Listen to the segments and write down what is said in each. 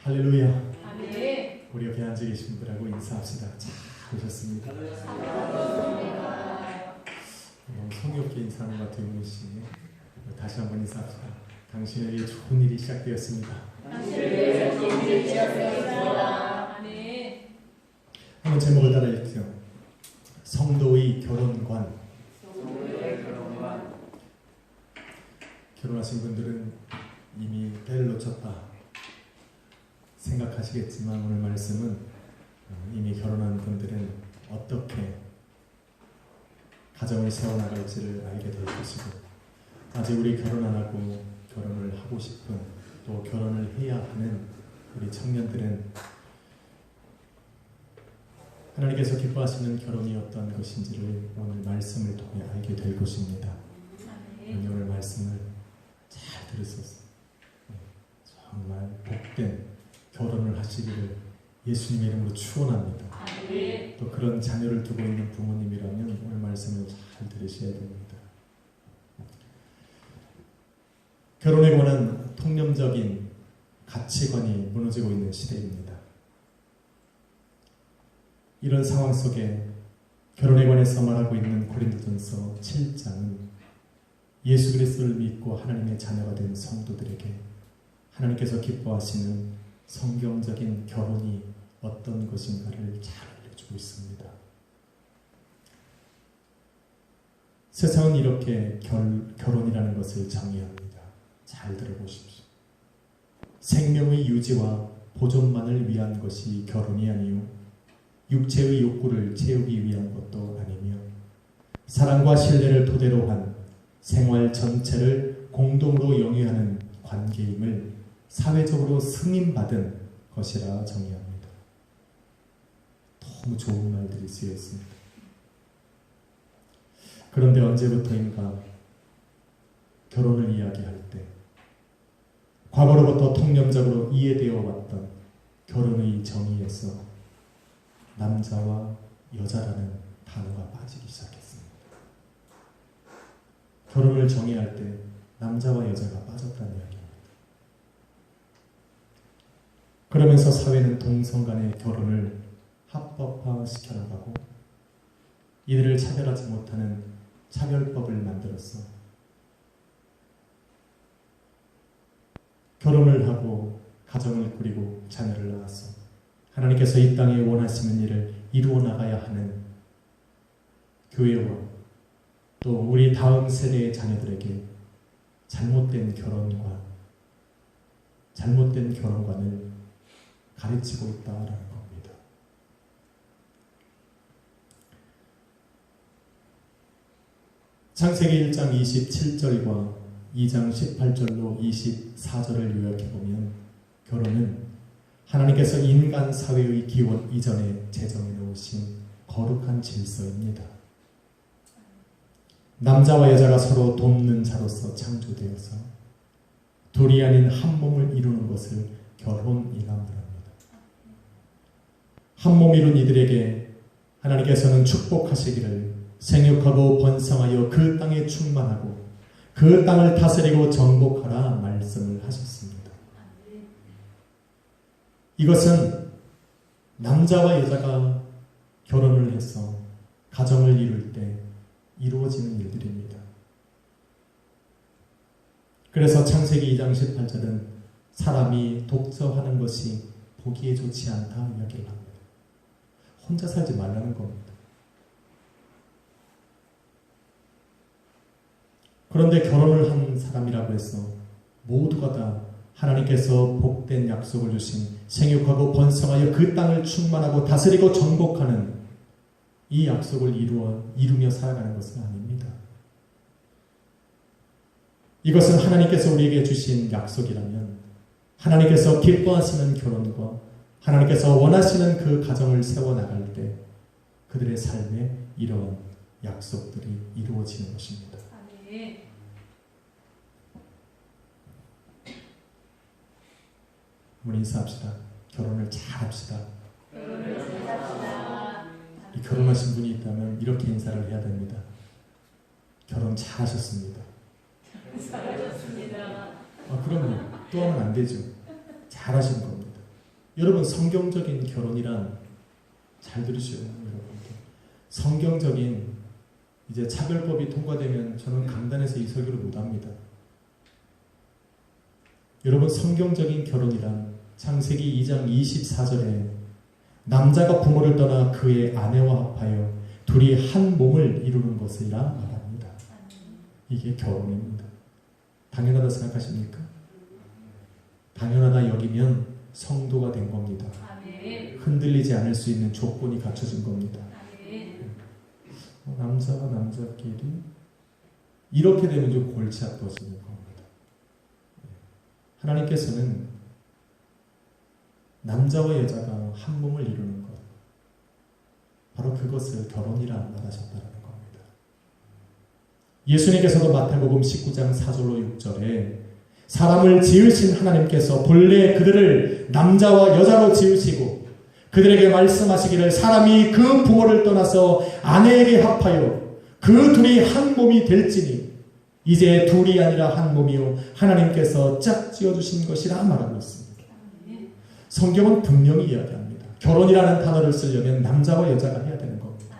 할렐루야. 아멘. 우리 옆에 앉아 계신 분들하고 인사합시다. 자, 오셨습니다. 성의없게 인사하는 것 같아요, 용민 씨. 다시 한번 인사합시다. 당신에게 좋은 일이 시작되었습니다. 당신에게 좋은 일이 시작되었습니다. 아멘. 한번 제목을 따라 읽죠. 성도의 결혼관. 결혼하신 분들은 이미 때를 놓쳤다 생각하시겠지만, 오늘 말씀은 이미 결혼한 분들은 어떻게 가정을 세워나갈지를 알게 될 것이고, 아직 우리 결혼 안 하고 결혼을 하고 싶은, 또 결혼을 해야 하는 우리 청년들은 하나님께서 기뻐하시는 결혼이 어떤 것인지를 오늘 말씀을 통해 알게 될 것입니다. 오늘 말씀을 잘 들으셨어요. 정말 복된 결혼을 하시기를 예수님의 이름으로 축원합니다. 또 그런 자녀를 두고 있는 부모님이라면 오늘 말씀을 잘 들으셔야 됩니다. 결혼에 관한 통념적인 가치관이 무너지고 있는 시대입니다. 이런 상황 속에 결혼에 관해서 말하고 있는 고린도전서 7장은 예수 그리스도를 믿고 하나님의 자녀가 된 성도들에게 하나님께서 기뻐하시는 성경적인 결혼이 어떤 것인가를 잘 알려주고 있습니다. 세상은 이렇게 결혼이라는 것을 정의합니다. 잘 들어보십시오. 생명의 유지와 보존만을 위한 것이 결혼이 아니요 육체의 욕구를 채우기 위한 것도 아니며 사랑과 신뢰를 토대로 한 생활 전체를 공동으로 영위하는 관계임을 사회적으로 승인받은 것이라 정의합니다. 너무 좋은 말들이 쓰여 있습니다. 그런데 언제부터인가 결혼을 이야기할 때 과거로부터 통념적으로 이해되어 왔던 결혼의 정의에서 남자와 여자라는 단어가 빠지기 시작했습니다. 결혼을 정의할 때 남자와 여자가 빠졌다는 이야기입니다. 그러면서 사회는 동성 간의 결혼을 합법화시켜 나가고 이들을 차별하지 못하는 차별법을 만들었어. 결혼을 하고 가정을 꾸리고 자녀를 낳았어. 하나님께서 이 땅에 원하시는 일을 이루어 나가야 하는 교회와 또 우리 다음 세대의 자녀들에게 잘못된 결혼관을 가르치고 있다라는 겁니다. 창세기 1장 27절과 2장 18절로 24절을 요약해보면 결혼은 하나님께서 인간 사회의 기원 이전에 제정해 놓으신 거룩한 질서입니다. 남자와 여자가 서로 돕는 자로서 창조되어서 둘이 아닌 한 몸을 이루는 것을 결혼이라 말합니다. 한 몸 이룬 이들에게 하나님께서는 축복하시기를 생육하고 번성하여 그 땅에 충만하고 그 땅을 다스리고 정복하라 말씀을 하셨습니다. 이것은 남자와 여자가 결혼을 해서 가정을 이룰 때 이루어지는 일들입니다. 그래서 창세기 2장 18절은 사람이 독서하는 것이 보기에 좋지 않다 이야기를 합니다. 혼자 살지 말라는 겁니다. 그런데 결혼을 한 사람이라고 해서 모두가 다 하나님께서 복된 약속을 주신 생육하고 번성하여 그 땅을 충만하고 다스리고 정복하는 이 약속을 이루며 살아가는 것은 아닙니다. 이것은 하나님께서 우리에게 주신 약속이라면 하나님께서 기뻐하시는 결혼과 하나님께서 원하시는 그 가정을 세워나갈 때 그들의 삶에 이러한 약속들이 이루어지는 것입니다. 아멘. 우리 인사합시다. 결혼을 잘합시다. 이 결혼하신 분이 있다면 이렇게 인사를 해야 됩니다. 결혼 잘하셨습니다. 잘하셨습니다. 그럼요. 또 하면 안 되죠. 잘하신 겁니다. 여러분 성경적인 결혼이란 잘 들으시오 여러분. 성경적인 이제 차별법이 통과되면 저는 강단에서 이 설교를 못합니다. 여러분 성경적인 결혼이란 창세기 2장 24절에 남자가 부모를 떠나 그의 아내와 합하여 둘이 한 몸을 이루는 것이라 말합니다. 이게 결혼입니다. 당연하다 생각하십니까? 당연하다 여기면 성도가 된 겁니다. 흔들리지 않을 수 있는 조건이 갖춰진 겁니다. 남자와 남자끼리 이렇게 되면 좀 골치 아파지는 겁니다. 하나님께서는 남자와 여자가 한 몸을 이루는 것, 바로 그것을 결혼이라 말하셨다는 겁니다. 예수님께서도 마태복음 19장 4절로 6절에 사람을 지으신 하나님께서 본래 그들을 남자와 여자로 지으시고 그들에게 말씀하시기를 사람이 그 부모를 떠나서 아내에게 합하여 그 둘이 한 몸이 될지니 이제 둘이 아니라 한 몸이요 하나님께서 짝 지어주신 것이라 말하고 있습니다. 성경은 분명히 이야기합니다. 결혼이라는 단어를 쓰려면 남자와 여자가 해야 되는 겁니다.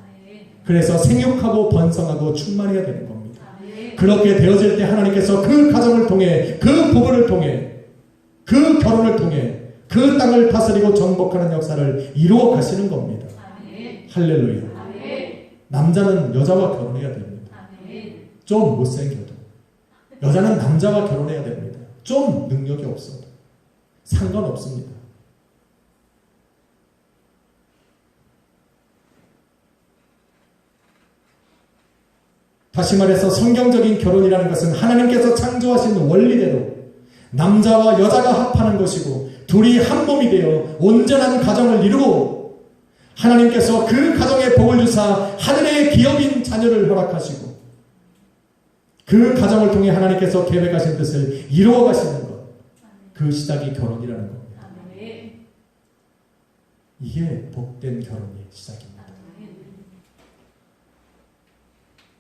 그래서 생육하고 번성하고 충만해야 되는 겁니다. 그렇게 되어질 때 하나님께서 그 가정을 통해 그 부부를 통해 그 결혼을 통해 그 땅을 다스리고 정복하는 역사를 이루어 가시는 겁니다. 할렐루야. 남자는 여자와 결혼해야 됩니다. 좀 못생겨도 여자는 남자와 결혼해야 됩니다. 좀 능력이 없어도 상관없습니다. 다시 말해서 성경적인 결혼이라는 것은 하나님께서 창조하신 원리대로 남자와 여자가 합하는 것이고 둘이 한 몸이 되어 온전한 가정을 이루고 하나님께서 그 가정에 복을 주사 하늘의 기업인 자녀를 허락하시고 그 가정을 통해 하나님께서 계획하신 뜻을 이루어 가시는 것, 그 시작이 결혼이라는 겁니다. 이게 복된 결혼의 시작입니다.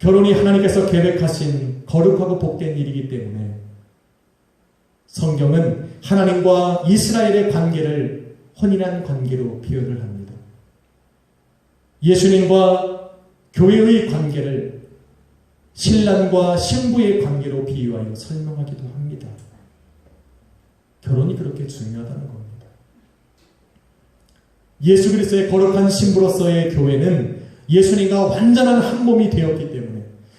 결혼이 하나님께서 계획하신 거룩하고 복된 일이기 때문에 성경은 하나님과 이스라엘의 관계를 혼인한 관계로 표현을 합니다. 예수님과 교회의 관계를 신랑과 신부의 관계로 비유하여 설명하기도 합니다. 결혼이 그렇게 중요하다는 겁니다. 예수 그리스도의 거룩한 신부로서의 교회는 예수님과 완전한 한 몸이 되었기 때문에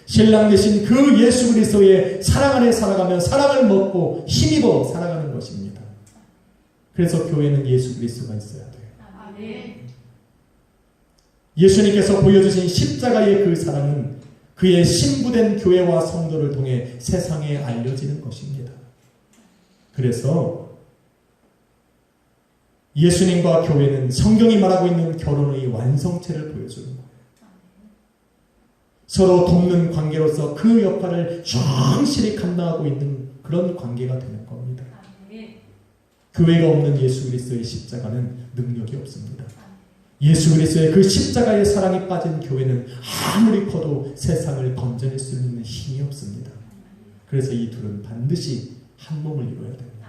신랑 되신 그 예수 그리스도의 사랑 안에 살아가며 사랑을 먹고 힘입어 살아가는 것입니다. 그래서 교회는 예수 그리스도가 있어야 돼요. 예수님께서 보여주신 십자가의 그 사랑은 그의 신부된 교회와 성도를 통해 세상에 알려지는 것입니다. 그래서 예수님과 교회는 성경이 말하고 있는 결혼의 완성체를 보여주는 거예요. 서로 돕는 관계로서 그 역할을 충실히 감당하고 있는 그런 관계가 되는 겁니다. 교회가 없는 예수 그리스도의 십자가는 능력이 없습니다. 예수 그리스도의 그 십자가의 사랑이 빠진 교회는 아무리 커도 세상을 건져낼 수 있는 힘이 없습니다. 그래서 이 둘은 반드시 한 몸을 이루어야 됩니다.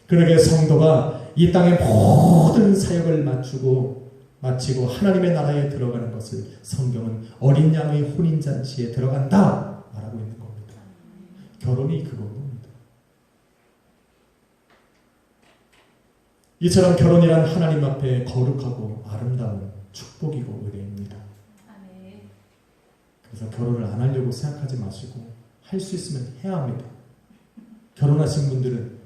그러게 성도가 이 땅의 모든 사역을 마치고 하나님의 나라에 들어가는 것을 성경은 어린 양의 혼인잔치에 들어간다 말하고 있는 겁니다. 결혼이 그겁니다. 이처럼 결혼이란 하나님 앞에 거룩하고 아름다운 축복이고 은혜입니다. 그래서 결혼을 안 하려고 생각하지 마시고 할 수 있으면 해야 합니다. 결혼하신 분들은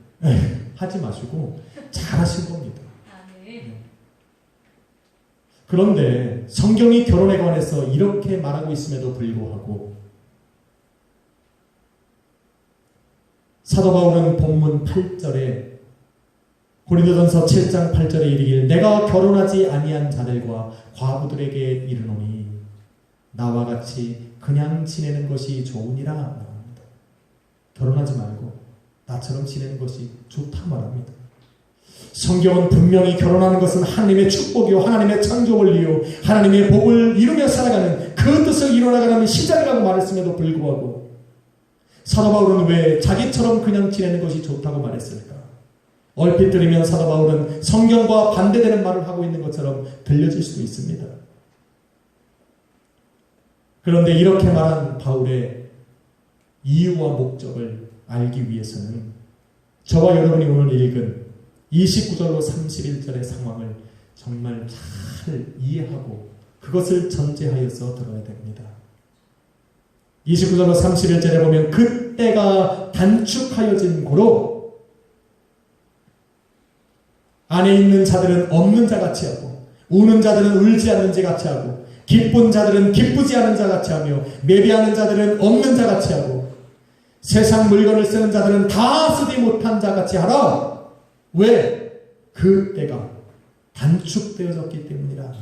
하지 마시고 잘하신 겁니다. 그런데 성경이 결혼에 관해서 이렇게 말하고 있음에도 불구하고 사도 바울은 본문 8절에 고린도전서 7장 8절에 이르기를 내가 결혼하지 아니한 자들과 과부들에게 이르노니 나와 같이 그냥 지내는 것이 좋으니라 말합니다. 결혼하지 말고 나처럼 지내는 것이 좋다 말합니다. 성경은 분명히 결혼하는 것은 하나님의 축복이요 하나님의 창조 원리요 하나님의 복을 이루며 살아가는 그 뜻을 이루어나가는 시작이라고 말했음에도 불구하고 사도 바울은 왜 자기처럼 그냥 지내는 것이 좋다고 말했을까? 얼핏 들으면 사도 바울은 성경과 반대되는 말을 하고 있는 것처럼 들려질 수도 있습니다. 그런데 이렇게 말한 바울의 이유와 목적을 알기 위해서는 저와 여러분이 오늘 읽은 29절로 31절의 상황을 정말 잘 이해하고 그것을 전제하여서 들어야 됩니다. 29절로 31절에 보면 그때가 단축하여진 고로 안에 있는 자들은 없는 자같이 하고 우는 자들은 울지 않는 자같이 하고 기쁜 자들은 기쁘지 않은 자같이 하며 매비하는 자들은 없는 자같이 하고 세상 물건을 쓰는 자들은 다 쓰지 못한 자같이 하라. 왜? 그때가 단축되어졌기 때문이라.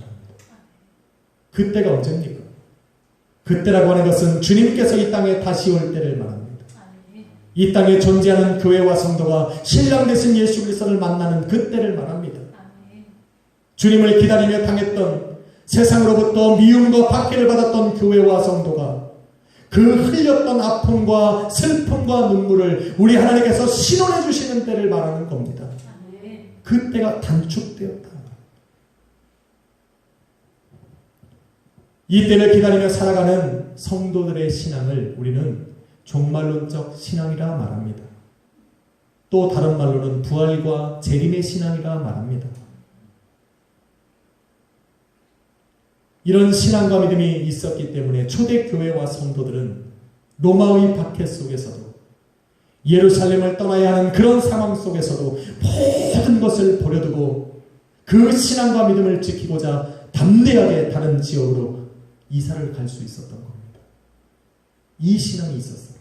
그때가 언제입니까? 그때라고 하는 것은 주님께서 이 땅에 다시 올 때를 말합니다. 이 땅에 존재하는 교회와 성도가 신랑 되신 예수 그리스도를 만나는 그때를 말합니다. 주님을 기다리며 당했던 세상으로부터 미움과 박해를 받았던 교회와 성도가 그 흘렸던 아픔과 슬픔과 눈물을 우리 하나님께서 신원해 주시는 때를 말하는 겁니다. 그때가 단축되었다. 이 때를 기다리며 살아가는 성도들의 신앙을 우리는 종말론적 신앙이라 말합니다. 또 다른 말로는 부활과 재림의 신앙이라 말합니다. 이런 신앙과 믿음이 있었기 때문에 초대교회와 성도들은 로마의 박해 속에서도 예루살렘을 떠나야 하는 그런 상황 속에서도 모든 것을 버려두고 그 신앙과 믿음을 지키고자 담대하게 다른 지역으로 이사를 갈 수 있었던 겁니다. 이 신앙이 있었어요.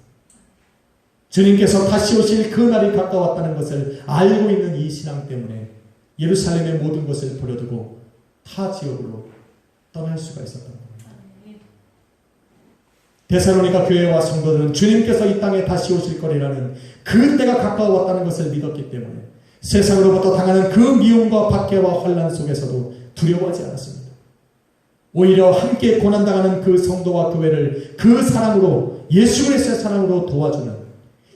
주님께서 다시 오실 그 날이 가까웠다는 것을 알고 있는 이 신앙 때문에 예루살렘의 모든 것을 버려두고 타 지역으로 떠날 수가 있었던 겁니다. 데살로니가 교회와 성도들은 주님께서 이 땅에 다시 오실 거리라는 그 때가 가까웠다는 것을 믿었기 때문에 세상으로부터 당하는 그 미움과 박해와 환난 속에서도 두려워하지 않았습니다. 오히려 함께 고난당하는 그 성도와 교회를 그 사랑으로 예수 그리스도의 사랑으로 도와주는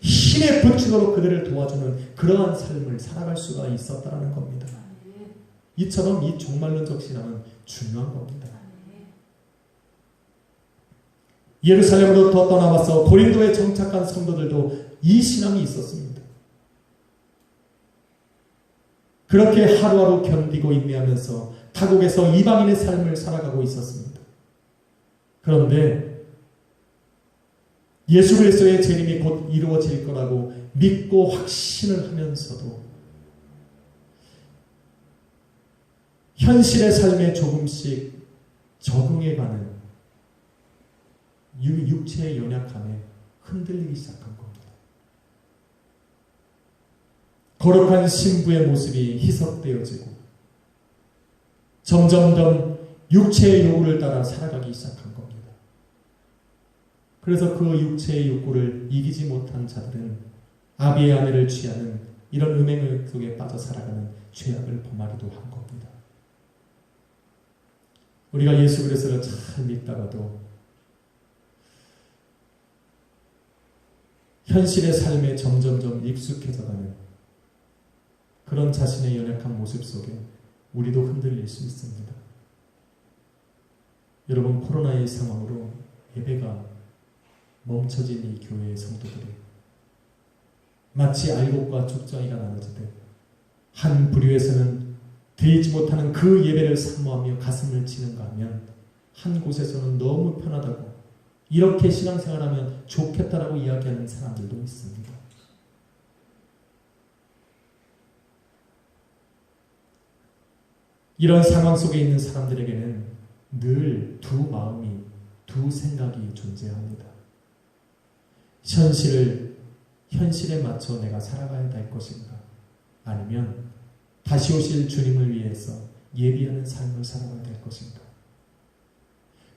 힘에 붙이도록 그들을 도와주는 그러한 삶을 살아갈 수가 있었다는 겁니다. 이처럼 이 종말론적 신앙은 중요한 겁니다. 예루살렘으로부터 떠나와서 고린도에 정착한 성도들도 이 신앙이 있었습니다. 그렇게 하루하루 견디고 인내하면서 타국에서 이방인의 삶을 살아가고 있었습니다. 그런데 예수 그리스도의 재림이 곧 이루어질 거라고 믿고 확신을 하면서도 현실의 삶에 조금씩 적응해가는 육체의 연약함에 흔들리기 시작한 겁니다. 거룩한 신부의 모습이 희석되어지고 점점점 육체의 요구를 따라 살아가기 시작한 겁니다. 그래서 그 육체의 욕구를 이기지 못한 자들은 아비의 아내를 취하는 이런 음행 속에 빠져 살아가는 죄악을 범하기도 한 겁니다. 우리가 예수 그리스도를 잘 믿다가도 현실의 삶에 점점점 익숙해져가는 그런 자신의 연약한 모습 속에 우리도 흔들릴 수 있습니다. 여러분, 코로나의 상황으로 예배가 멈춰진 이 교회의 성도들이 마치 알곡과 죽자위가 나눠지듯 한 부류에서는 드리지 못하는 그 예배를 사모하며 가슴을 치는가 하면 한 곳에서는 너무 편하다고 이렇게 신앙생활하면 좋겠다라고 이야기하는 사람들도 있습니다. 이런 상황 속에 있는 사람들에게는 늘 두 마음이, 두 생각이 존재합니다. 현실에 맞춰 내가 살아가야 될 것인가? 아니면 다시 오실 주님을 위해서 예비하는 삶을 살아가야 될 것인가?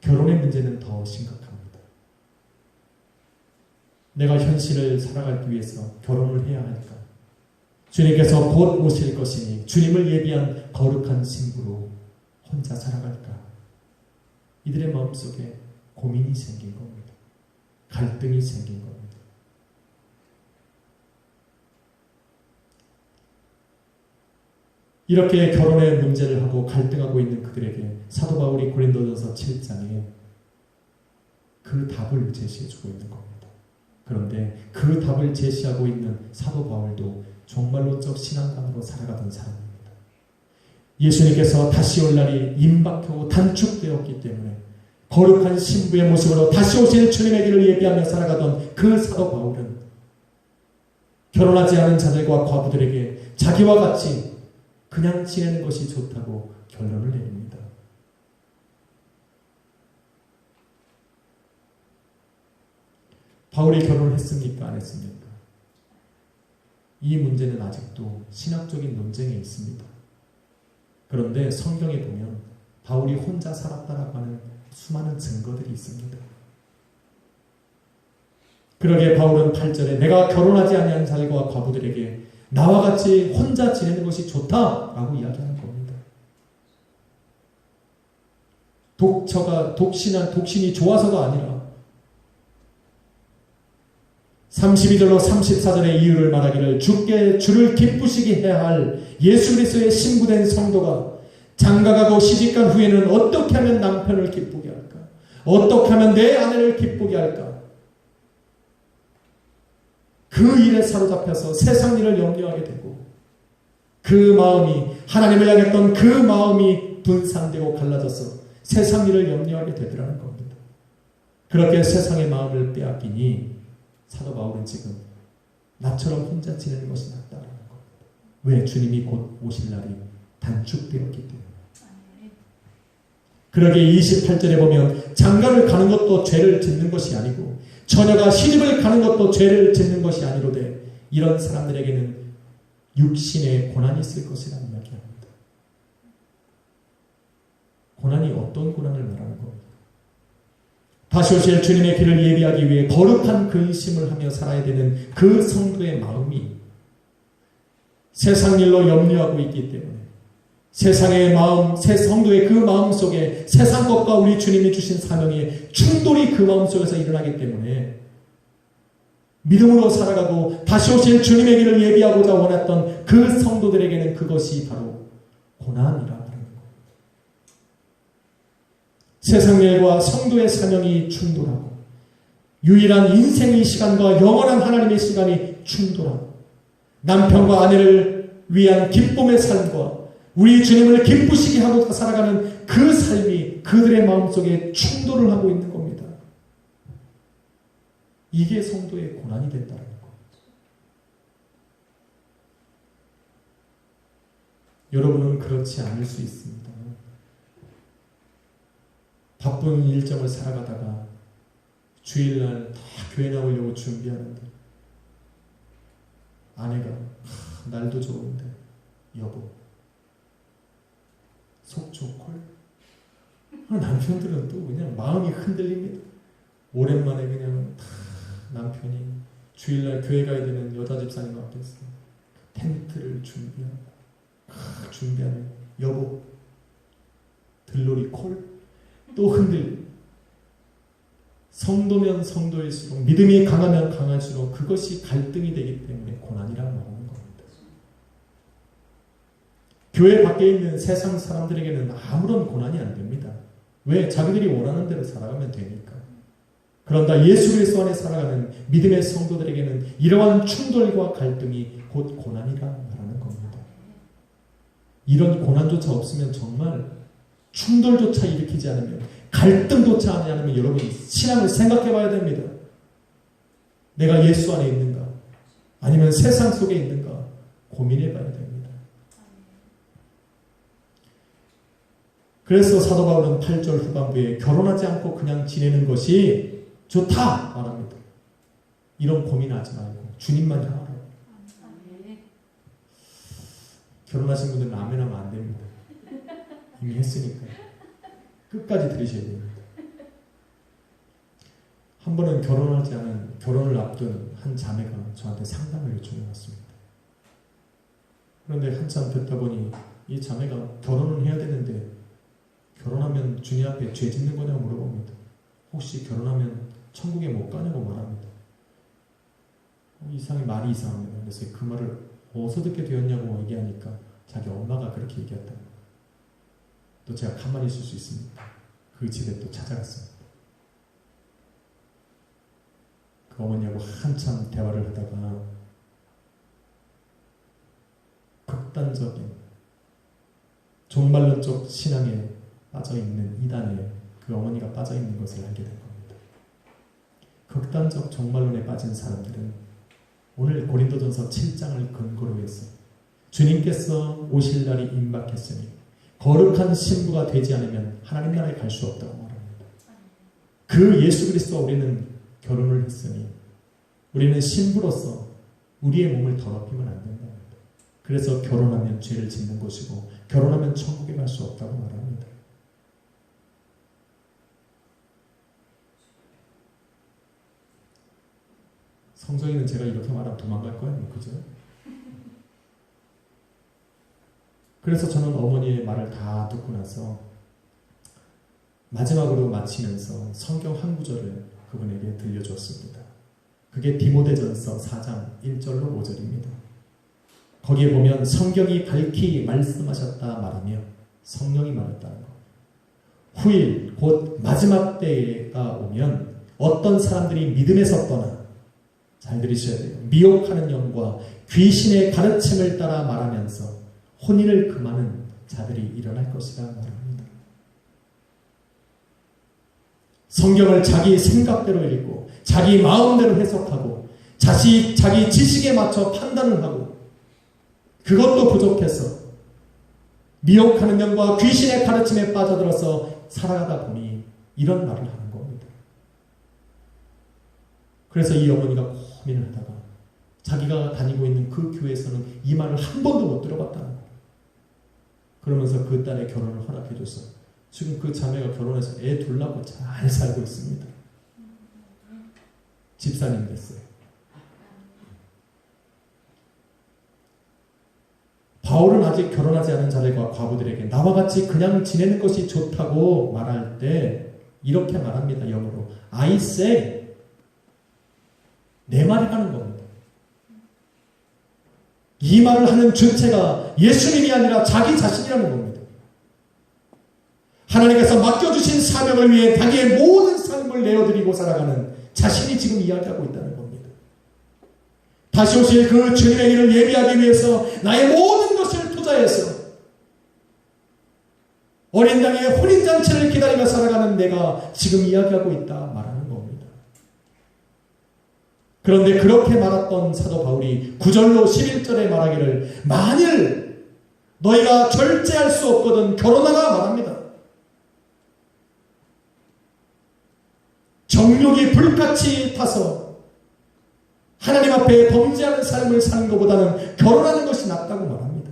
결혼의 문제는 더 심각합니다. 내가 현실을 살아가기 위해서 결혼을 해야 할까? 주님께서 곧 오실 것이니 주님을 예비한 거룩한 신부로 혼자 살아갈까? 이들의 마음속에 고민이 생긴 겁니다. 갈등이 생긴 겁니다. 이렇게 결혼의 문제를 하고 갈등하고 있는 그들에게 사도 바울이 고린도전서 7장에 그 답을 제시해주고 있는 겁니다. 그런데 그 답을 제시하고 있는 사도 바울도 종말론적 신앙관으로 살아가던 사람입니다. 예수님께서 다시 올 날이 임박하고 단축되었기 때문에 거룩한 신부의 모습으로 다시 오실 주님의 길을 예비하며 살아가던 그 사도 바울은 결혼하지 않은 자들과 과부들에게 자기와 같이 그냥 지내는 것이 좋다고 결론을 내립니다. 바울이 결혼을 했습니까? 안 했습니까? 이 문제는 아직도 신학적인 논쟁에 있습니다. 그런데 성경에 보면 바울이 혼자 살았다라고 하는 수많은 증거들이 있습니다. 그러기에 바울은 8절에 내가 결혼하지 아니한 자들과 과부들에게 나와 같이 혼자 지내는 것이 좋다라고 이야기하는 겁니다. 독신이 좋아서가 아니라 32절로 34절의 이유를 말하기를 주를 기쁘시게 해야 할 예수 그리스도의 신부된 성도가 장가가고 시집간 후에는 어떻게 하면 남편을 기쁘게 할까? 어떻게 하면 내 아내를 기쁘게 할까? 그 일에 사로잡혀서 세상 일을 염려하게 되고 그 마음이 하나님을 향했던 그 마음이 분산되고 갈라져서 세상 일을 염려하게 되더라는 겁니다. 그렇게 세상의 마음을 빼앗기니 사도 바울은 지금 나처럼 혼자 지내는 것이 낫다라는 겁니다. 왜? 주님이 곧 오실 날이 단축되었기 때문에. 그러기에 28절에 보면 장가를 가는 것도 죄를 짓는 것이 아니고 처녀가 시집을 가는 것도 죄를 짓는 것이 아니로되 이런 사람들에게는 육신의 고난이 있을 것이라는 이야기합니다. 고난이 어떤 고난을 말하는 겁니까? 다시 오실 주님의 길을 예비하기 위해 거룩한 근심을 하며 살아야 되는 그 성도의 마음이 세상 일로 염려하고 있기 때문에 세상의 마음, 새 성도의 그 마음 속에 세상 것과 우리 주님이 주신 사명의 충돌이 그 마음 속에서 일어나기 때문에 믿음으로 살아가고 다시 오실 주님의 길을 예비하고자 원했던 그 성도들에게는 그것이 바로 고난이라 하는 겁니다. 세상 일과 성도의 사명이 충돌하고 유일한 인생의 시간과 영원한 하나님의 시간이 충돌하고 남편과 아내를 위한 기쁨의 삶과 우리 주님을 기쁘시게 하고 살아가는 그 삶이 그들의 마음속에 충돌을 하고 있는 겁니다. 이게 성도의 고난이 된다는 겁니다. 여러분은 그렇지 않을 수 있습니다. 바쁜 일정을 살아가다가 주일날 다 교회 나오려고 준비하는데 아내가 날도 좋은데 여보 속초콜? 남편들은 또 그냥 마음이 흔들립니다. 오랜만에 그냥 남편이 주일날 교회 가야 되는 여자 집사님 앞에서 텐트를 준비하면 여보 들놀이 콜? 또 흔들립니다. 성도면 성도일수록 믿음이 강하면 강할수록 그것이 갈등이 되기 때문에 고난이라고 말하는 겁니다. 교회 밖에 있는 세상 사람들에게는 아무런 고난이 안 됩니다. 왜? 자기들이 원하는 대로 살아가면 되니까. 그런다 예수 그리스도 안에 살아가는 믿음의 성도들에게는 이러한 충돌과 갈등이 곧 고난이라 말하는 겁니다. 이런 고난조차 없으면 정말 충돌조차 일으키지 않으면 갈등조차 하지 않으면 여러분 신앙을 생각해 봐야 됩니다. 내가 예수 안에 있는가? 아니면 세상 속에 있는가? 고민해 봐야 됩니다. 그래서 사도 바울은 8절 후반부에 결혼하지 않고 그냥 지내는 것이 좋다 말합니다. 이런 고민하지 말고 주님만 향하라. 결혼하신 분들은 아멘 하면 안 됩니다. 이미 했으니까 끝까지 들으셔야 됩니다. 한 번은 결혼을 앞둔 한 자매가 저한테 상담을 요청해 왔습니다. 그런데 한참 듣다 보니 이 자매가 결혼을 해야 되는데 결혼하면 주님 앞에 죄 짓는 거냐고 물어봅니다. 혹시 결혼하면 천국에 못 가냐고 말합니다. 말이 이상합니다. 그래서 그 말을 어디서 듣게 되었냐고 얘기하니까 자기 엄마가 엄마가 그렇게 얘기했다. 또 제가 가만히 있을 수 있습니까? 그 집에 또 찾아갔습니다. 그 어머니하고 한참 대화를 하다가 극단적인 종말론적 신앙에 빠져있는 이단에 그 어머니가 빠져있는 것을 알게 된 겁니다. 극단적 종말론에 빠진 사람들은 오늘 고린도전서 7장을 근거로 해서 주님께서 오실 날이 임박했으니 거룩한 신부가 되지 않으면 하나님 나라에 갈 수 없다고 말합니다. 그 예수 그리스도와 우리는 결혼을 했으니 우리는 신부로서 우리의 몸을 더럽히면 안 된다. 그래서 결혼하면 죄를 짓는 것이고 결혼하면 천국에 갈 수 없다고 말합니다. 성경에는 제가 이렇게 말하면 도망갈 거예요. 그죠? 그래서 저는 어머니의 말을 다 듣고 나서 마지막으로 마치면서 성경 한 구절을 그분에게 들려줬습니다. 그게 디모데전서 4장 1절로 5절입니다. 거기에 보면 성경이 밝히 말씀하셨다 말하며 성령이 말했다는 것. 후일 곧 마지막 때가 오면 어떤 사람들이 믿음에서 떠나, 잘 들으셔야 돼요, 미혹하는 영과 귀신의 가르침을 따라 말하면서 혼인을 금하는 자들이 일어날 것이라 말합니다. 성경을 자기 생각대로 읽고 자기 마음대로 해석하고 자기 지식에 맞춰 판단을 하고 그것도 부족해서 미혹하는 영과 귀신의 가르침에 빠져들어서 살아가다 보니 이런 말을 하는 겁니다. 그래서 이 어머니가 고민을 하다가 자기가 다니고 있는 그 교회에서는 이 말을 한 번도 못 들어봤다는 거예요. 그러면서 그 딸의 결혼을 허락해줘서 지금 그 자매가 결혼해서 애 둘 낳고 잘 살고 있습니다. 집사님 됐어요. 바울은 아직 결혼하지 않은 자들과 과부들에게 나와 같이 그냥 지내는 것이 좋다고 말할 때 이렇게 말합니다. 영어로 I say, 내 말이라는 겁니다. 이 말을 하는 주체가 예수님이 아니라 자기 자신이라는 겁니다. 하나님께서 맡겨주신 사명을 위해 자기의 모든 삶을 내어드리고 살아가는 자신이 지금 이야기하고 있다는 겁니다. 다시 오실 그 주님의 일을 예비하기 위해서 나의 모든 것을 투자해서 어린 양의 혼인잔치를 기다리며 살아가는 내가 지금 이야기하고 있다 말하는 겁니다. 그런데 그렇게 말했던 사도 바울이 9절로 11절에 말하기를 만일 너희가 절제할 수 없거든 결혼하라 말합니다. 정욕이 불같이 타서 하나님 앞에 범죄하는 삶을 사는 것보다는 결혼하는 것이 낫다고 말합니다.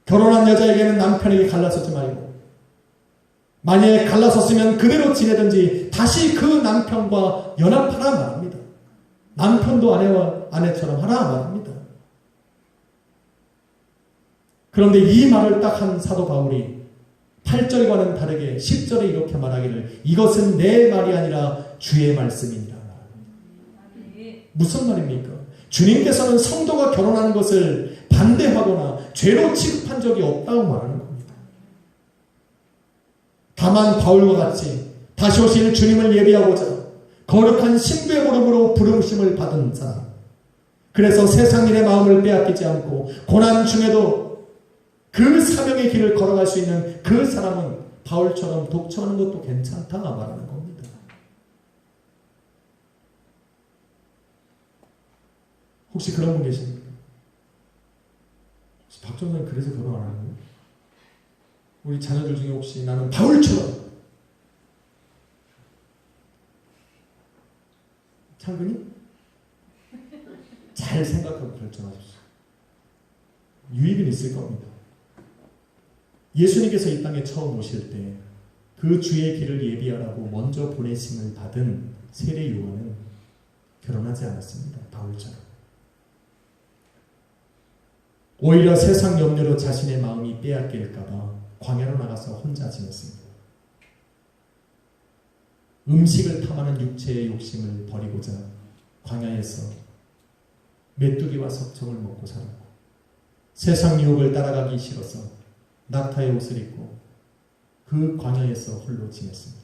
결혼한 여자에게는 남편에게 갈라서지 말고 만약에 갈라섰으면 그대로 지내든지 다시 그 남편과 연합하라 말합니다. 남편도 아내처럼 하라 말합니다. 그런데 이 말을 딱 한 사도 바울이 8절과는 다르게 10절에 이렇게 말하기를 이것은 내 말이 아니라 주의 말씀이니라. 무슨 말입니까? 주님께서는 성도가 결혼하는 것을 반대하거나 죄로 취급한 적이 없다고 말하는 겁니다. 다만 바울과 같이 다시 오실 주님을 예비하고자 거룩한 신부의 모름으로 부르심을 받은 사람, 그래서 세상 일의 마음을 빼앗기지 않고 고난 중에도 그 사명의 길을 걸어갈 수 있는 그 사람은 바울처럼 독처하는 것도 괜찮다 말하는 겁니다. 혹시 그런 분 계십니까? 박정선 그래서 결혼 안 하는 거예요? 우리 자녀들 중에 혹시 나는 바울처럼 창근이? 잘 생각하고 결정하십시오. 유익은 있을 겁니다. 예수님께서 이 땅에 처음 오실 때 그 주의 길을 예비하라고 먼저 보내심을 받은 세례 요한은 결혼하지 않았습니다. 바울처럼. 오히려 세상 염려로 자신의 마음이 빼앗길까봐 광야로 나가서 혼자 지냈습니다. 음식을 탐하는 육체의 욕심을 버리고자 광야에서 메뚜기와 석청을 먹고 살았고 세상 유혹을 따라가기 싫어서 낙타의 옷을 입고 그 광야에서 홀로 지냈습니다.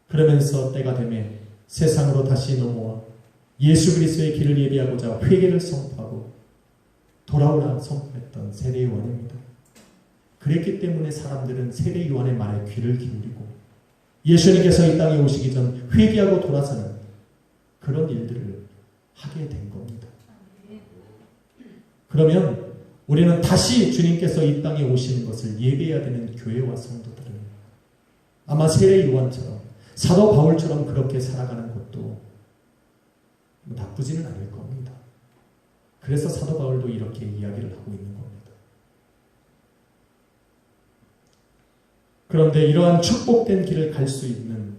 그러면서 때가 되매 세상으로 다시 넘어와 예수 그리스도의 길을 예비하고자 회개를 선포하고 돌아오라 선포했던 세례 요한입니다. 그랬기 때문에 사람들은 세례 요한의 말에 귀를 기울이고 예수님께서 이 땅에 오시기 전 회개하고 돌아서는 그런 일들을 하게 된 겁니다. 그러면 우리는 다시 주님께서 이 땅에 오시는 것을 예배해야 되는 교회와 성도들은 아마 세례 요한처럼 사도 바울처럼 그렇게 살아가는 것도 나쁘지는 않을 겁니다. 그래서 사도 바울도 이렇게 이야기를 하고 있는 겁니다. 그런데 이러한 축복된 길을 갈 수 있는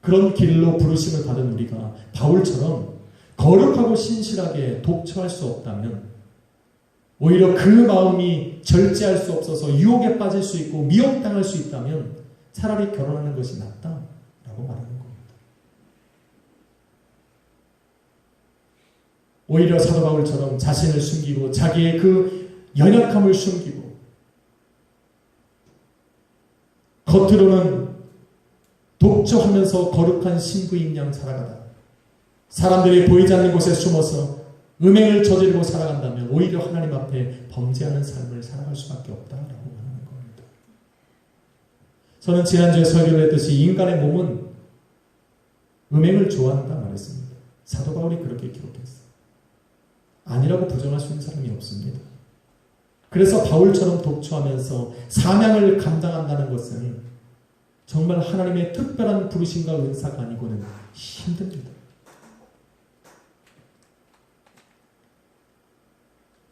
그런 길로 부르심을 받은 우리가 바울처럼 거룩하고 신실하게 독처할 수 없다면 오히려 그 마음이 절제할 수 없어서 유혹에 빠질 수 있고 미혹당할 수 있다면 차라리 결혼하는 것이 낫다라고 말하는 겁니다. 오히려 사도 바울처럼 자신을 숨기고 자기의 그 연약함을 숨기고 겉으로는 독조하면서 거룩한 신부인 양 살아가다 사람들이 보이지 않는 곳에 숨어서 음행을 저지르고 살아간다면 오히려 하나님 앞에 범죄하는 삶을 살아갈 수밖에 없다라고 말하는 겁니다. 저는 지난주에 설교를 했듯이 인간의 몸은 음행을 좋아한다 말했습니다. 사도 바울이 그렇게 기록했어요. 아니라고 부정할 수 있는 사람이 없습니다. 그래서 바울처럼 독초하면서 사명을 감당한다는 것은 정말 하나님의 특별한 부르심과 은사가 아니고는 힘듭니다.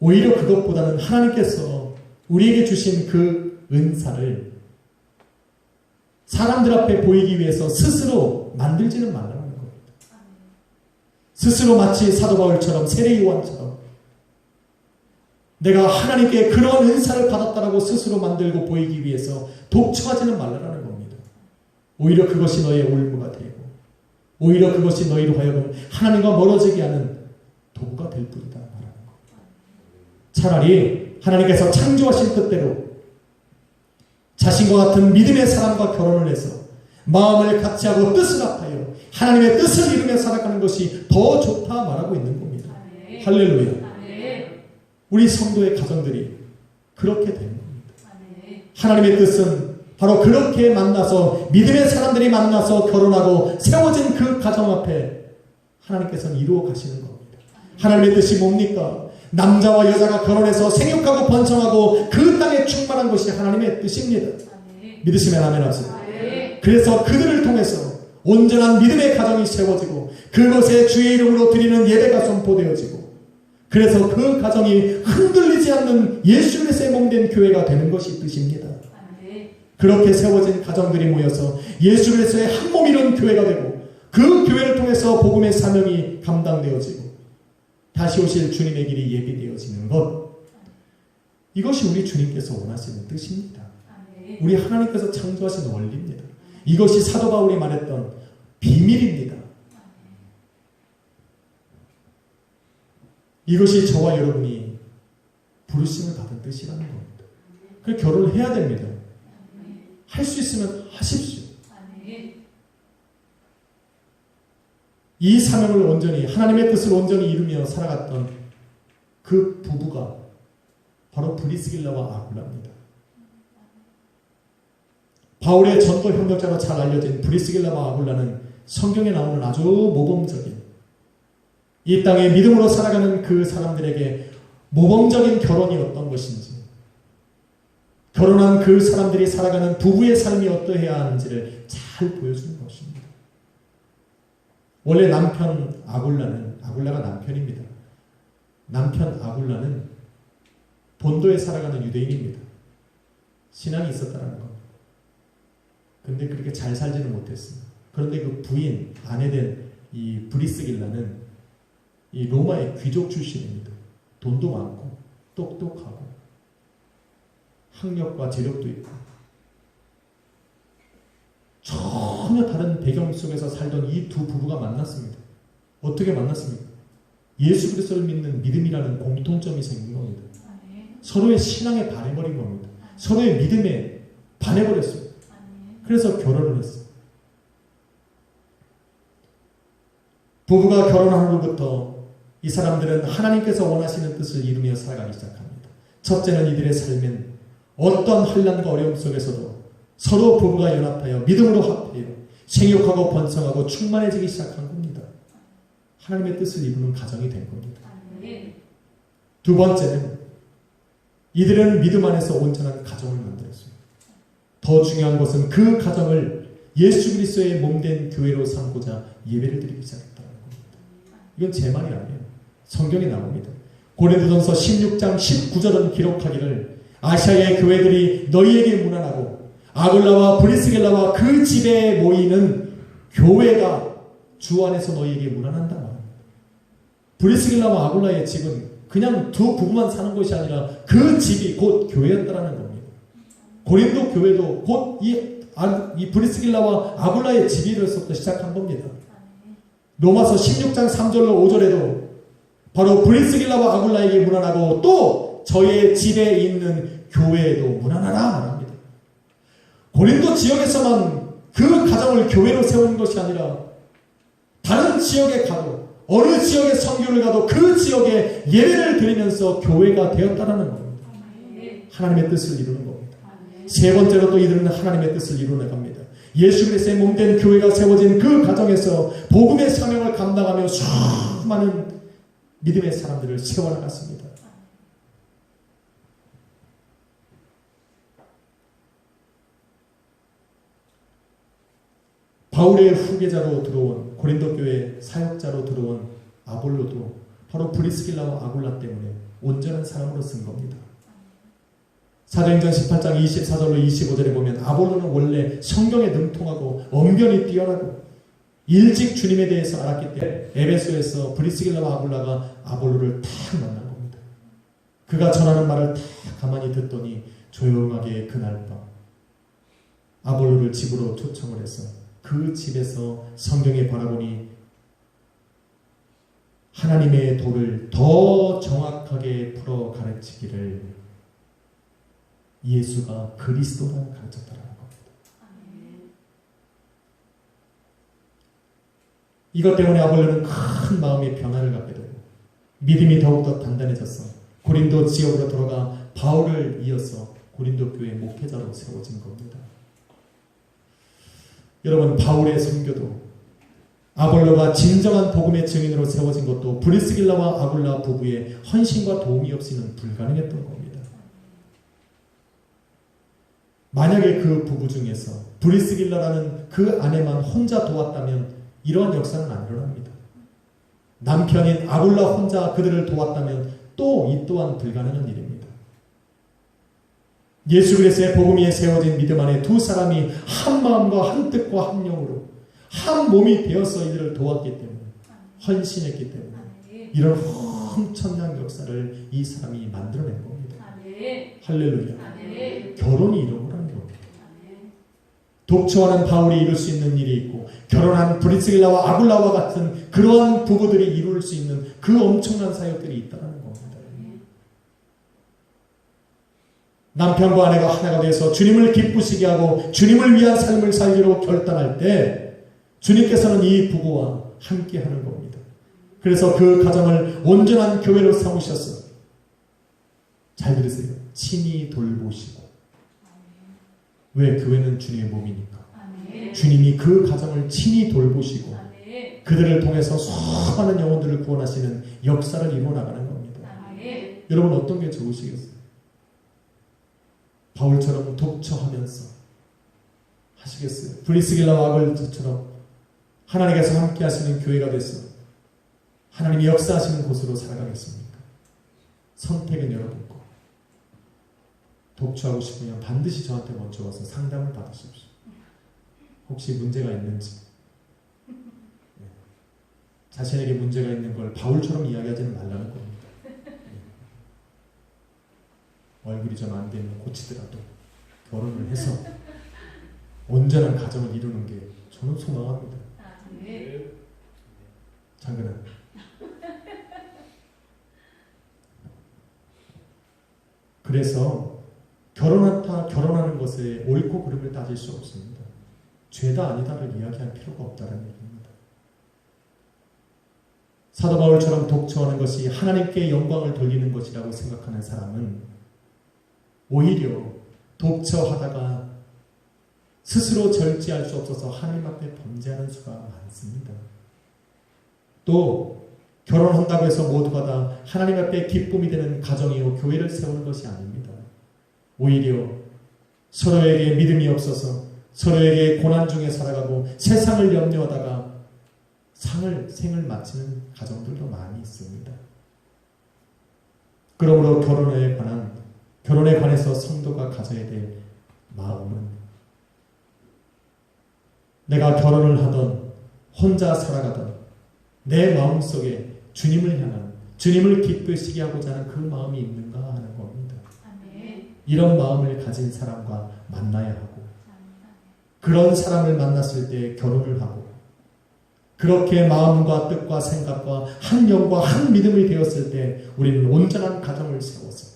오히려 그것보다는 하나님께서 우리에게 주신 그 은사를 사람들 앞에 보이기 위해서 스스로 만들지는 말라는 겁니다. 스스로 마치 사도 바울처럼 세례 요한처럼 내가 하나님께 그런 은사를 받았다라고 스스로 만들고 보이기 위해서 독초하지는 말라는 겁니다. 오히려 그것이 너의 올무가 되고 오히려 그것이 너희로 하여금 하나님과 멀어지게 하는 도구가 될 뿐이다 말하는 겁니다. 차라리 하나님께서 창조하신 뜻대로 자신과 같은 믿음의 사람과 결혼을 해서 마음을 같이 하고 뜻을 합하여 하나님의 뜻을 이루며 살아가는 것이 더 좋다 말하고 있는 겁니다. 할렐루야. 우리 성도의 가정들이 그렇게 되는 겁니다. 하나님의 뜻은 바로 그렇게 만나서 믿음의 사람들이 만나서 결혼하고 세워진 그 가정 앞에 하나님께서는 이루어 가시는 겁니다. 하나님의 뜻이 뭡니까? 남자와 여자가 결혼해서 생육하고 번성하고 그 땅에 충만한 것이 하나님의 뜻입니다. 믿으시면 아멘 하세요. 그래서 그들을 통해서 온전한 믿음의 가정이 세워지고 그것에 주의 이름으로 드리는 예배가 선포되어지고 그래서 그 가정이 흔들리지 않는 예수 그리스도의 몸된 교회가 되는 것이 뜻입니다. 그렇게 세워진 가정들이 모여서 예수 그리스도의 한 몸 이룬 교회가 되고 그 교회를 통해서 복음의 사명이 감당되어지고 다시 오실 주님의 길이 예비되어지는 것, 이것이 우리 주님께서 원하시는 뜻입니다. 우리 하나님께서 창조하신 원리입니다. 이것이 사도 바울이 말했던 비밀입니다. 이것이 저와 여러분이 부르심을 받은 뜻이라는 겁니다. 그 결혼을 해야 됩니다. 할 수 있으면 하십시오. 이 사명을 온전히 하나님의 뜻을 온전히 이루며 살아갔던 그 부부가 바로 브리스길라와 아굴라입니다. 바울의 전도 협력자로 잘 알려진 브리스길라와 아굴라는 성경에 나오는 아주 모범적인 이 땅에 믿음으로 살아가는 그 사람들에게 모범적인 결혼이 어떤 것인지 결혼한 그 사람들이 살아가는 부부의 삶이 어떠해야 하는지를 잘 보여주는 것입니다. 원래 남편 아굴라가 남편입니다. 남편 아굴라는 본도에 살아가는 유대인입니다. 신앙이 있었다는 겁니다. 근데 그렇게 잘 살지는 못했습니다. 그런데 그 부인, 아내된 이 브리스길라는 이 로마의 귀족 출신입니다. 돈도 많고 똑똑하고 학력과 재력도 있고 전혀 다른 배경 속에서 살던 이 두 부부가 만났습니다. 어떻게 만났습니까? 예수 그리스도를 믿는 믿음이라는 공통점이 생긴 겁니다. 서로의 신앙에 반해버린 겁니다. 서로의 믿음에 반해버렸어요. 그래서 결혼을 했어요. 부부가 결혼한 후부터 이 사람들은 하나님께서 원하시는 뜻을 이루며 살아가기 시작합니다. 첫째는 이들의 삶은 어떤 환난과 어려움 속에서도 서로 부부가 연합하여 믿음으로 합하여 생육하고 번성하고 충만해지기 시작한 겁니다. 하나님의 뜻을 이루는 가정이 된 겁니다. 두 번째는 이들은 믿음 안에서 온전한 가정을 만들었습니다. 더 중요한 것은 그 가정을 예수 그리스도의 몸된 교회로 삼고자 예배를 드리기 시작했다는 겁니다. 이건 제 말이 아니에요. 성경에 나옵니다. 고린도전서 16장 19절은 기록하기를 아시아의 교회들이 너희에게 문안하고 아굴라와 브리스길라와 그 집에 모이는 교회가 주 안에서 너희에게 문안한다 말합니다. 브리스길라와 아굴라의 집은 그냥 두 부부만 사는 것이 아니라 그 집이 곧 교회였다라는 겁니다. 고린도 교회도 곧 이 브리스길라와 아굴라의 집이로서부터 시작한 겁니다. 로마서 16장 3절로 5절에도 바로 브리스길라와 아굴라에게 문안하고 또 저의 집에 있는 교회에도 문안하라 말합니다. 고린도 지역에서만 그 가정을 교회로 세우는 것이 아니라 다른 지역에 가도 어느 지역에 선교를 가도 그 지역에 예배를 드리면서 교회가 되었다라는 겁니다. 하나님의 뜻을 이루는 겁니다. 세 번째로 또 이들은 하나님의 뜻을 이루어갑니다. 예수 그리스도의 몸된 교회가 세워진 그 가정에서 복음의 사명을 감당하며 수많은 믿음의 사람들을 세워나갔습니다. 바울의 후계자로 들어온 고린도 교회 사역자로 들어온 아볼로도 바로 브리스길라와 아굴라 때문에 온전한 사람으로 쓴 겁니다. 사도행전 18장 24절로 25절에 보면 아볼로는 원래 성경에 능통하고 언변이 뛰어나고 일찍 주님에 대해서 알았기 때문에 에베소에서 브리스길라와 아굴라가 아볼로를 탁 만난 겁니다. 그가 전하는 말을 탁 가만히 듣더니 조용하게 그날 밤 아볼로를 집으로 초청을 해서 그 집에서 성경에 바라보니 하나님의 도를 더 정확하게 풀어 가르치기를 예수가 그리스도라고 가르쳤다는 겁니다. 이것 때문에 아볼로는 큰 마음의 변화를 갖게 되고 믿음이 더욱더 단단해졌어 고린도 지역으로 들어가 바울을 이어서 고린도 교회 목회자로 세워진 겁니다. 여러분 바울의 선교도 아볼로가 진정한 복음의 증인으로 세워진 것도 브리스길라와 아굴라 부부의 헌신과 도움이 없이는 불가능했던 겁니다. 만약에 그 부부 중에서 브리스길라라는 그 아내만 혼자 도왔다면 이러한 역사는 안 일어납니다. 남편인 아굴라 혼자 그들을 도왔다면 또 이 또한 불가능한 일입니다. 예수 그리스도의 복음 위에 세워진 믿음 안에 두 사람이 한 마음과 한 뜻과 한 영으로 한 몸이 되어서 이들을 도왔기 때문에 헌신했기 때문에 이런 엄청난 역사를 이 사람이 만들어낸 겁니다. 할렐루야. 결혼이 이런 거라는 겁니다. 독처하는 바울이 이룰 수 있는 일이 있고 결혼한 브리스길라와 아굴라와 같은 그러한 부부들이 이룰 수 있는 그 엄청난 사역들이 있다는 겁니다. 남편과 아내가 하나가 돼서 주님을 기쁘시게 하고 주님을 위한 삶을 살기로 결단할 때 주님께서는 이 부부와 함께 하는 겁니다. 그래서 그 가정을 온전한 교회로 삼으셨어. 잘 들으세요. 친히 돌보시고. 왜? 교회는 주님의 몸이니까. 주님이 그 가정을 친히 돌보시고 그들을 통해서 수많은 영혼들을 구원하시는 역사를 이루어 나가는 겁니다. 여러분 어떤 게 좋으시겠어요? 바울처럼 독처하면서 하시겠어요? 브리스길라와 아굴라처럼 하나님께서 함께 하시는 교회가 돼서 하나님이 역사하시는 곳으로 살아가겠습니까? 선택은 여러분 거. 독처하고 싶으면 반드시 저한테 먼저 와서 상담을 받으십시오. 혹시 문제가 있는지. 자신에게 문제가 있는 걸 바울처럼 이야기하지는 말라는 겁니다. 얼굴이 좀 안 되면 고치더라도 결혼을 해서 온전한 가정을 이루는 게 저는 소망합니다. 장근아. 그래서 결혼하는 것에 옳고 그름을 따질 수 없습니다. 죄다 아니다를 이야기할 필요가 없다는 얘기입니다. 사도 바울처럼 독처하는 것이 하나님께 영광을 돌리는 것이라고 생각하는 사람은 오히려 독처하다가 스스로 절제할 수 없어서 하나님 앞에 범죄하는 수가 많습니다. 또 결혼한다고 해서 모두가 다 하나님 앞에 기쁨이 되는 가정이요 교회를 세우는 것이 아닙니다. 오히려 서로에게 믿음이 없어서 서로에게 고난 중에 살아가고 세상을 염려하다가 생을 마치는 가정들도 많이 있습니다. 그러므로 결혼에 관해서 성도가 가져야 될 마음은 내가 결혼을 하던 혼자 살아가던 내 마음속에 주님을 향한 주님을 기쁘시게 하고자 하는 그 마음이 있는가 하는 겁니다. 이런 마음을 가진 사람과 만나야 하고 그런 사람을 만났을 때 결혼을 하고 그렇게 마음과 뜻과 생각과 한 영과 한 믿음이 되었을 때 우리는 온전한 가정을 세워서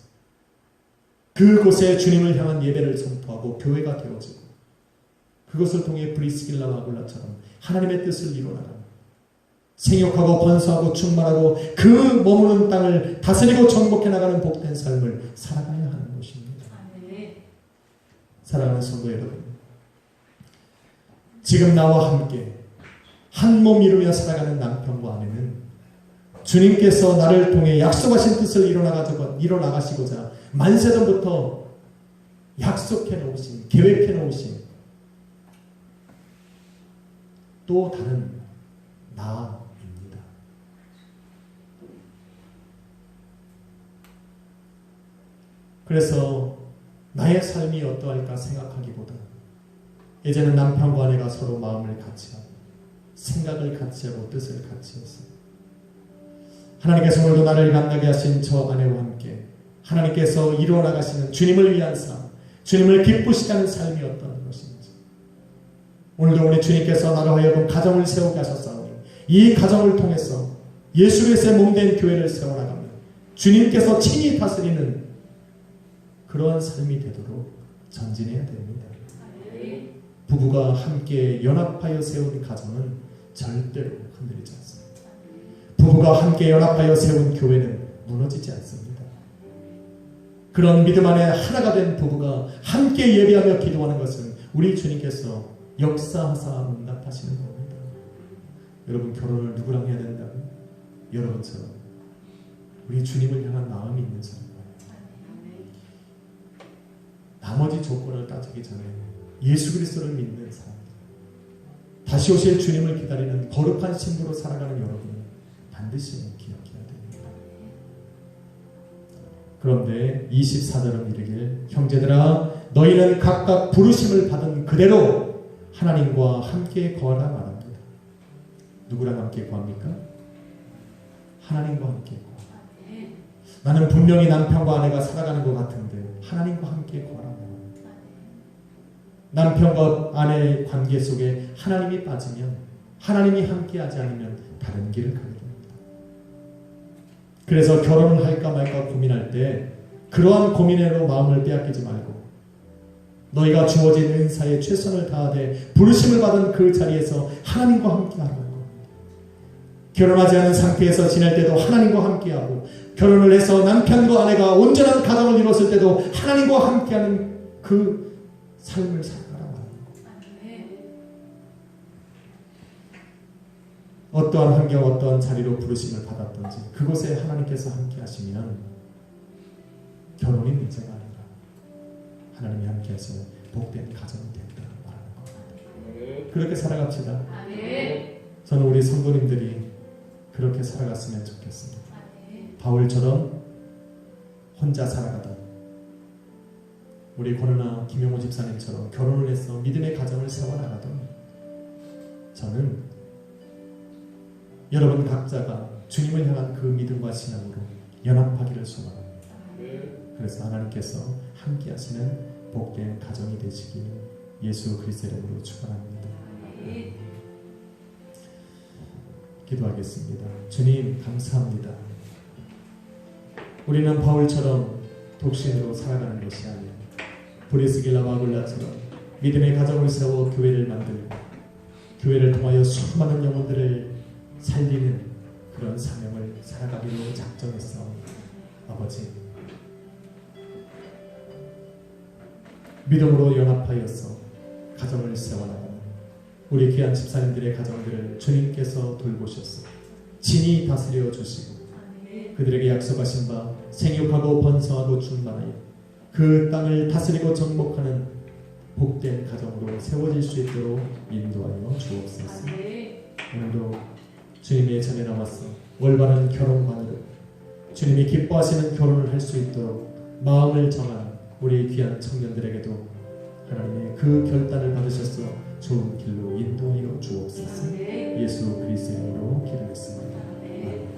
그곳에 주님을 향한 예배를 선포하고 교회가 되어지고 그것을 통해 브리스길라와 아굴라처럼 하나님의 뜻을 이루어나가는 생육하고 번성하고 충만하고 그 머무는 땅을 다스리고 정복해 나가는 복된 삶을 살아가야 하는 것입니다. 사랑하는 성도 여러분, 지금 나와 함께 한 몸 이루며 살아가는 남편과 아내는 주님께서 나를 통해 약속하신 뜻을 이뤄나가시고자 만세전부터 약속해 놓으신, 계획해 놓으신 또 다른 나입니다. 그래서 나의 삶이 어떠할까 생각하기보다 이제는 남편과 아내가 서로 마음을 같이 하고 생각을 같이 하고 뜻을 같이 해서 하나님께서 오늘도 나를 만나게 하신 저 아내와 함께 하나님께서 이루어 나가시는 주님을 위한 삶, 주님을 기쁘시게 하는 삶이 어떤 것인지 오늘도 우리 주님께서 나로 하여금 가정을 세우게 하셨사오니 이 가정을 통해서 예수 그리스도의 몸된 교회를 세워나가며 주님께서 친히 다스리는 그러한 삶이 되도록 전진해야 됩니다. 부부가 함께 연합하여 세운 가정은 절대로 흔들리지 않습니다. 부부가 함께 연합하여 세운 교회는 무너지지 않습니다. 그런 믿음 안에 하나가 된 부부가 함께 예배하며 기도하는 것은 우리 주님께서 역사하사 응답하시는 겁니다. 여러분 결혼을 누구랑 해야 된다고요? 여러분처럼 우리 주님을 향한 마음이 있는 사람, 나머지 조건을 따지기 전에 예수 그리스도를 믿는 사람, 다시 오실 주님을 기다리는 거룩한 신부로 살아가는 여러분은 반드시 기억해야 됩니다. 그런데 24절은 이르길 형제들아 너희는 각각 부르심을 받은 그대로 하나님과 함께 거하라 말합니다. 누구랑 함께 거합니까? 하나님과 함께 거하라. 나는 분명히 남편과 아내가 살아가는 것 같은데 하나님과 함께 거하라 말합니다. 남편과 아내의 관계 속에 하나님이 빠지면 하나님이 함께하지 않으면 다른 길을 가게 됩니다. 그래서 결혼을 할까 말까 고민할 때 그러한 고민으로 마음을 빼앗기지 말고 너희가 주어진 은사에 최선을 다하되 부르심을 받은 그 자리에서 하나님과 함께하라는 겁니다. 결혼하지 않은 상태에서 지낼 때도 하나님과 함께하고 결혼을 해서 남편과 아내가 온전한 가정을 이뤘을 때도 하나님과 함께하는 그 삶을 살아가라 말하는 겁니다. 어떠한 환경, 어떠한 자리로 부르심을 받았던지 그곳에 하나님께서 함께 하시면 결혼이 문제가 아니라 하나님이 함께 하시는 복된 가정이 된다 말하는 겁니다. 그렇게 살아갑시다. 저는 우리 성도님들이 그렇게 살아갔으면 좋겠습니다. 바울처럼 혼자 살아가던 우리 권은아 김용호 집사님처럼 결혼을 해서 믿음의 가정을 세워나가던 저는 여러분 각자가 주님을 향한 그 믿음과 신앙으로 연합하기를 소망합니다. 그래서 하나님께서 함께 하시는 복된 가정이 되시길 예수 그리스도의 이름으로 축원합니다. 기도하겠습니다. 주님 감사합니다. 우리는 바울처럼 독신으로 살아가는 것이 아니라 브리스길라와 아굴라처럼 믿음의 가정을 세워 교회를 만들고 교회를 통하여 수많은 영혼들을 살리는 그런 사명을 살아가기로 작정했사옵니다. 아버지, 믿음으로 연합하여서 가정을 세워나가는 우리 귀한 집사님들의 가정들을 주님께서 돌보셔서 친히 다스려 주시고 그들에게 약속하신 바 생육하고 번성하고 충만하여 그 땅을 다스리고 정복하는 복된 가정으로 세워질 수 있도록 인도하여 주옵소서. 오늘도 주님의 전에 나와서 올바른 결혼관으로 주님이 기뻐하시는 결혼을 할 수 있도록 마음을 정한 우리 귀한 청년들에게도 하나님의 그 결단을 받으셔서 좋은 길로 인도하여 주옵소서. 예수 그리스도의 이름으로 기도했습니다. 아멘.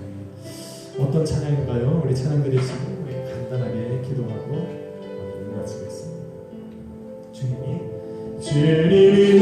어떤 찬양인가요? 우리 찬양 드리시고 우리 간단하게 기도하고 마치겠습니다. 주님이